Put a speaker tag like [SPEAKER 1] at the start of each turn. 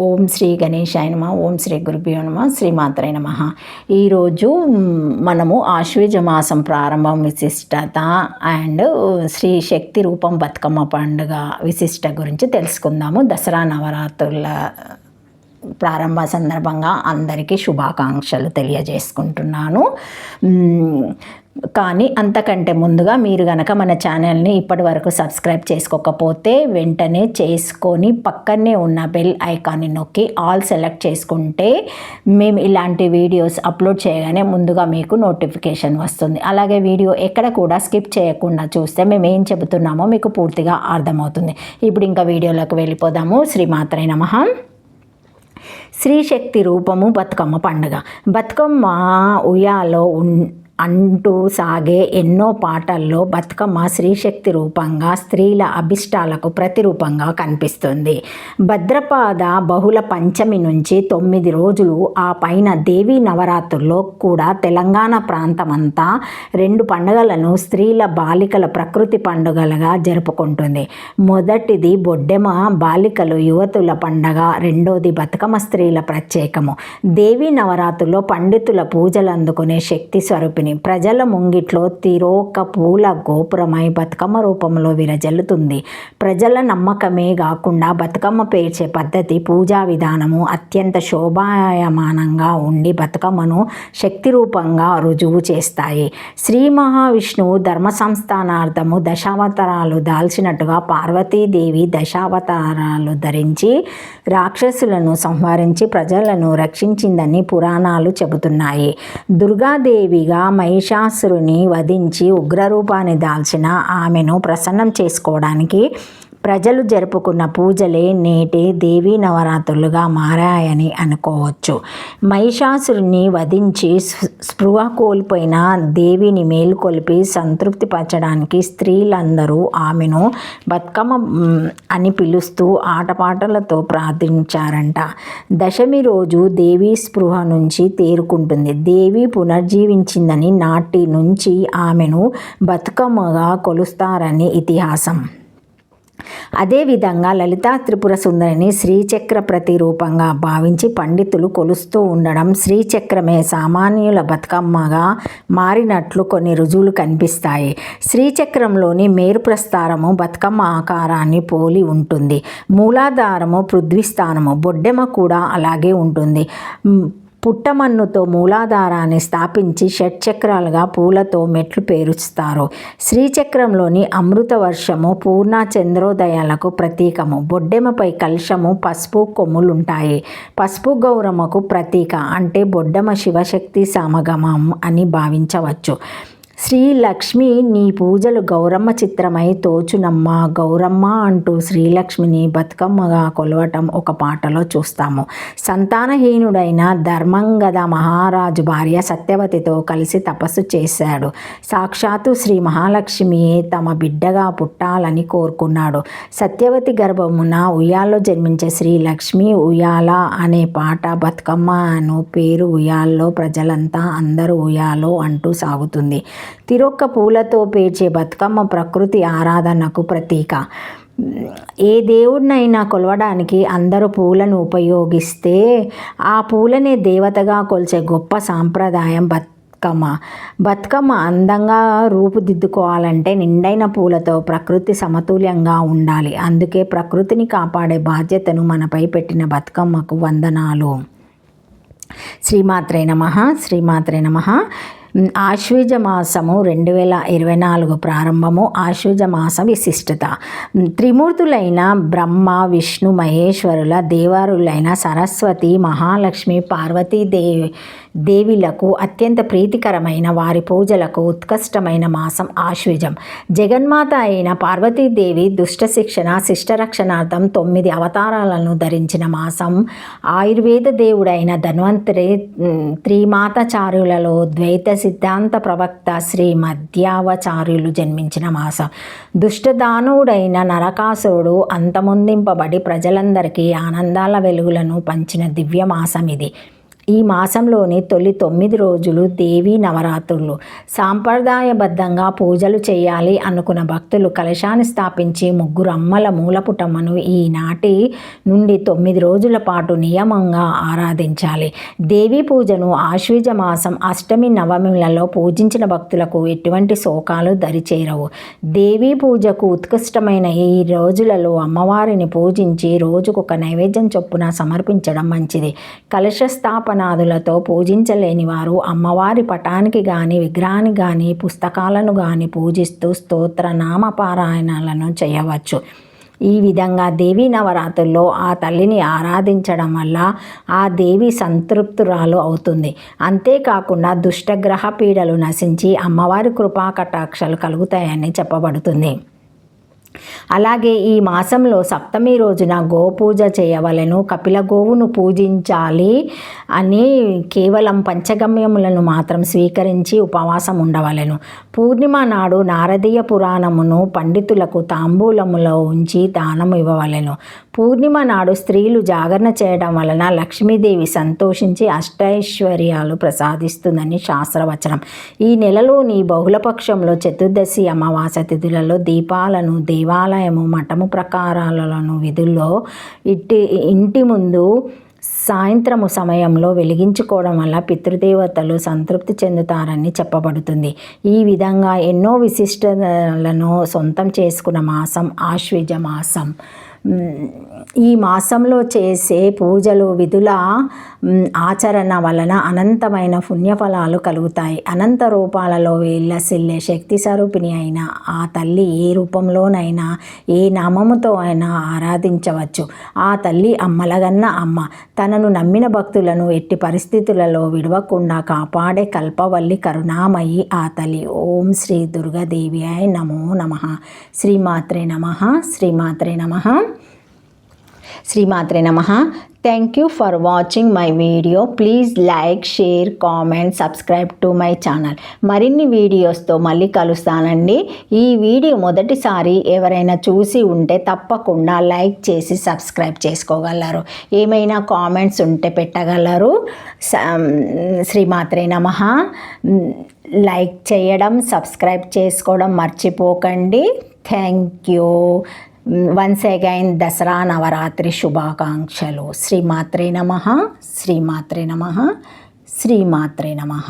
[SPEAKER 1] ఓం శ్రీ గణేశాయ నమ. ఓం శ్రీ గురుభ్యో నమ. శ్రీమాత్రే నమ. ఈరోజు మనము ఆశ్వయుజ మాసం ప్రారంభం విశిష్టత అండ్ శ్రీ శక్తి రూపం బతుకమ్మ పండుగ విశిష్ట గురించి తెలుసుకుందాము. దసరా నవరాత్రుల ప్రారంభ సందర్భంగా అందరికీ శుభాకాంక్షలు తెలియజేసుకుంటున్నాను. కానీ అంతకంటే ముందుగా మీరు గనక మన ఛానల్ని ఇప్పటి వరకు సబ్స్క్రైబ్ చేసుకోకపోతే వెంటనే చేసుకొని పక్కనే ఉన్న బెల్ ఐకాన్ని నొక్కి ఆల్ సెలెక్ట్ చేసుకుంటే మేము ఇలాంటి వీడియోస్ అప్లోడ్ చేయగానే ముందుగా మీకు నోటిఫికేషన్ వస్తుంది. అలాగే వీడియో ఎక్కడ కూడా స్కిప్ చేయకుండా చూస్తే మేము ఏం చెబుతున్నామో మీకు పూర్తిగా అర్థమవుతుంది. ఇప్పుడు ఇంకా వీడియోలోకి వెళ్ళిపోదాము. శ్రీమాత్రే నమః. శ్రీశక్తి రూపము బతుకమ్మ పండుగ. బతుకమ్మ ఉయ్యాలో అంటూ సాగే ఎన్నో పాటల్లో బతుకమ్మ శ్రీశక్తి రూపంగా స్త్రీల అభిష్టాలకు ప్రతిరూపంగా కనిపిస్తుంది. భద్రపాద బహుళ పంచమి నుంచి 9 రోజులు ఆ పైన దేవీ నవరాత్రుల్లో కూడా తెలంగాణ ప్రాంతమంతా 2 పండుగలను స్త్రీల బాలికల ప్రకృతి పండుగలుగా జరుపుకుంటుంది. మొదటిది బొడ్డెమ బాలికలు యువతుల పండగ, రెండోది బతుకమ్మ స్త్రీల ప్రత్యేకము. దేవీ నవరాత్రుల్లో పండితుల పూజలు అందుకునే శక్తి స్వరూపిణి ప్రజల ముంగిట్లో తిరోక పూల గోపురమై బతుకమ్మ రూపంలో విరజల్లుతుంది. ప్రజల నమ్మకమే కాకుండా బతుకమ్మ పేర్చే పద్ధతి, పూజా విధానము అత్యంత శోభాయమానంగా ఉండి బతుకమ్మను శక్తి రూపంగా రుజువు చేస్తాయి. శ్రీ మహావిష్ణువు ధర్మ సంస్థానార్థము దశావతారాలు దాల్చినట్టుగా పార్వతీదేవి దశావతారాలు ధరించి రాక్షసులను సంహరించి ప్రజలను రక్షించిందని పురాణాలు చెబుతున్నాయి. దుర్గాదేవిగా మహిషాసురుని వధించి ఉగ్రరూపాన్ని దాల్చిన ఆమెను ప్రసన్నం చేసుకోవడానికి ప్రజలు జరుపుకున్న పూజలే నేటి దేవీ నవరాత్రులుగా మారాయని అనుకోవచ్చు. మహిషాసురుని వధించి స్పృహ కోల్పోయిన దేవిని మేలుకొల్పి సంతృప్తిపరచడానికి స్త్రీలందరూ ఆమెను బతుకమ్మ అని పిలుస్తూ ఆటపాటలతో ప్రార్థించారంట. దశమి రోజు దేవి స్పృహ నుంచి తేరుకుంటుంది. దేవి పునర్జీవించిందని నాటి నుంచి ఆమెను బతుకమ్మగా కొలుస్తారని ఇతిహాసం. అదేవిధంగా లలితా త్రిపుర సుందరిని శ్రీచక్ర ప్రతిరూపంగా భావించి పండితులు కొలుస్తూ ఉండడం శ్రీచక్రమే సామాన్యుల బతుకమ్మగా మారినట్లు కొన్ని రుజువులు కనిపిస్తాయి. శ్రీచక్రంలోని మేరు ప్రస్తారము బతుకమ్మ ఆకారాన్ని పోలి ఉంటుంది. మూలాధారము పృథ్వీస్థానము, బొడ్డెమ కూడా అలాగే ఉంటుంది. పుట్టమన్నుతో మూలాధారాన్ని స్థాపించి షట్చక్రాలుగా పూలతో మెట్లు పేరుస్తారు. శ్రీచక్రంలోని అమృత వర్షము పూర్ణ చంద్రోదయాలకు ప్రతీకము. బొడ్డెమపై కలశము, పసుపు కొమ్ములుంటాయి. పసుపు గౌరమ్మకు ప్రతీక అంటే బొడ్డెమ శివశక్తి సమాగమం అని భావించవచ్చు. శ్రీ లక్ష్మి నీ పూజలు గౌరమ్మ చిత్రమై తోచునమ్మ గౌరమ్మ అంటూ శ్రీలక్ష్మిని బతుకమ్మగా కొలవటం ఒక పాటలో చూస్తాము. సంతానహీనుడైన ధర్మంగద మహారాజు భార్య సత్యవతితో కలిసి తపస్సు చేశాడు. సాక్షాత్తు శ్రీ మహాలక్ష్మియే తమ బిడ్డగా పుట్టాలని కోరుకున్నాడు. సత్యవతి గర్భమున ఉయ్యాల్లో జన్మించే శ్రీలక్ష్మి ఉయ్యాల అనే పాట బతుకమ్మ అను పేరు ఉయ్యాల్లో ప్రజలంతా అందరూ ఉయ్యాలో అంటూ సాగుతుంది. తిరొక్క పూలతో పేర్చే బతుకమ్మ ప్రకృతి ఆరాధనకు ప్రతీక. ఏ దేవుడినైనా కొలవడానికి అందరూ పూలను ఉపయోగిస్తే ఆ పూలనే దేవతగా కొలిచే గొప్ప సాంప్రదాయం బతుకమ్మ అందంగా రూపుదిద్దుకోవాలంటే నిండైన పూలతో ప్రకృతి సమతుల్యంగా ఉండాలి. అందుకే ప్రకృతిని కాపాడే బాధ్యతను మనపై పెట్టిన బతుకమ్మకు వందనాలు. శ్రీమాత్రే నమః. శ్రీమాత్రే నమః. ఆశ్వయుజ మాసము 2024 ప్రారంభము. ఆశ్వయుజ మాస విశిష్టత. త్రిమూర్తులైన బ్రహ్మ విష్ణు మహేశ్వరుల దేవరులైన సరస్వతి మహాలక్ష్మి దేవిలకు అత్యంత ప్రీతికరమైన వారి పూజలకు ఉత్కృష్టమైన మాసం ఆశ్వయుజం. జగన్మాత అయిన పార్వతీదేవి దుష్ట శిక్షణ శిష్టరక్షణార్థం 9 అవతారాలను ధరించిన మాసం. ఆయుర్వేద దేవుడైన ధన్వంతరి త్రిమాతాచార్యులలో ద్వైత సిద్ధాంత ప్రవక్త శ్రీ మధ్యావచార్యులు జన్మించిన మాసం. దుష్టదానవుడైన నరకాసురుడు అంతమొందింపబడి ప్రజలందరికీ ఆనందాల వెలుగులను పంచిన దివ్య మాసం ఇది. ఈ మాసంలోని తొలి 9 రోజులు దేవీ నవరాత్రులు. సాంప్రదాయబద్ధంగా పూజలు చేయాలి అనుకున్న భక్తులు కలశాన్ని స్థాపించి 3 అమ్మల మూలపుటమ్మను ఈనాటి నుండి 9 రోజుల పాటు నియమంగా ఆరాధించాలి. దేవీ పూజను ఆశ్వీజ మాసం అష్టమి నవమిలలో పూజించిన భక్తులకు ఎటువంటి శోకాలు దరిచేరవు. దేవీ పూజకు ఉత్కృష్టమైన ఈ రోజులలో అమ్మవారిని పూజించి రోజుకొక నైవేద్యం చొప్పున సమర్పించడం మంచిది. కలశ స్థాపనాదులతో పూజించలేని వారు అమ్మవారి పటానికి కానీ విగ్రహానికి కానీ పుస్తకాలను కానీ పూజిస్తూ స్తోత్ర నామపారాయణాలను చేయవచ్చు. ఈ విధంగా దేవీ నవరాత్రుల్లో ఆ తల్లిని ఆరాధించడం వల్ల ఆ దేవి సంతృప్తురాలు అవుతుంది. అంతేకాకుండా దుష్టగ్రహ పీడలు నశించి అమ్మవారి కృపా కటాక్షాలు కలుగుతాయని చెప్పబడుతుంది. అలాగే ఈ మాసంలో సప్తమి రోజున గోపూజ చేయవలెను. కపిల గోవును పూజించాలి అని కేవలం పంచగమ్యములను మాత్రం స్వీకరించి ఉపవాసం ఉండవలెను. పూర్ణిమ నాడు నారదీయ పురాణమును పండితులకు తాంబూలములో ఉంచి దానం ఇవ్వవలెను. పూర్ణిమ నాడు స్త్రీలు జాగరణ చేయడం వలన లక్ష్మీదేవి సంతోషించి అష్టైశ్వర్యాలు ప్రసాదిస్తుందని శాస్త్రవచనం. ఈ నెలలోని బహుళపక్షంలో చతుర్దశి అమావాస్య తిథులలో దీపాలను దేవాలయము మఠము ప్రకారాలను విధుల్లో ఇంటి ముందు సాయంత్రము సమయంలో వెలిగించుకోవడం వల్ల పితృదేవతలు సంతృప్తి చెందుతారని చెప్పబడుతుంది. ఈ విధంగా ఎన్నో విశిష్టతలను సొంతం చేసుకున్న మాసం ఆశ్వీజ మాసం. ఈ మాసంలో చేసే పూజలు విధుల ఆచరణ వలన అనంతమైన పుణ్యఫలాలు కలుగుతాయి. అనంత రూపాలలో విలసిల్లే శక్తి స్వరూపిణి అయిన ఆ తల్లి ఏ రూపంలోనైనా ఏ నామముతో అయినా ఆరాధించవచ్చు. ఆ తల్లి అమ్మలగన్న అమ్మ. తనను నమ్మిన భక్తులను ఎట్టి పరిస్థితులలో విడవకుండా కాపాడే కల్పవల్లి కరుణామయి ఆ తల్లి. ఓం శ్రీ దుర్గాదేవియాయ నమో నమః. శ్రీమాత్రే నమః. శ్రీమాత్రే నమః. శ్రీమాత్రే నమః. Thank you for watching my video. Please like, share, comment, subscribe to my channel. మరిన్ని వీడియోస్తో మళ్ళీ కలుస్తానండి. ఈ వీడియో మొదటిసారి ఎవరైనా చూసి ఉంటే తప్పకుండా లైక్ చేసి సబ్స్క్రైబ్ చేసుకోగలరు. ఏమైనా కామెంట్స్ ఉంటే పెట్టగలరు. శ్రీమాత్రే నమః. లైక్ చేయడం, సబ్స్క్రైబ్ చేసుకోవడం మర్చిపోకండి. Thank you. Once again Dussehra Navratri శుభాకాంక్షలు. శ్రీమాత్రే నమః. శ్రీమాత్రే నమః. శ్రీమాత్రే నమః.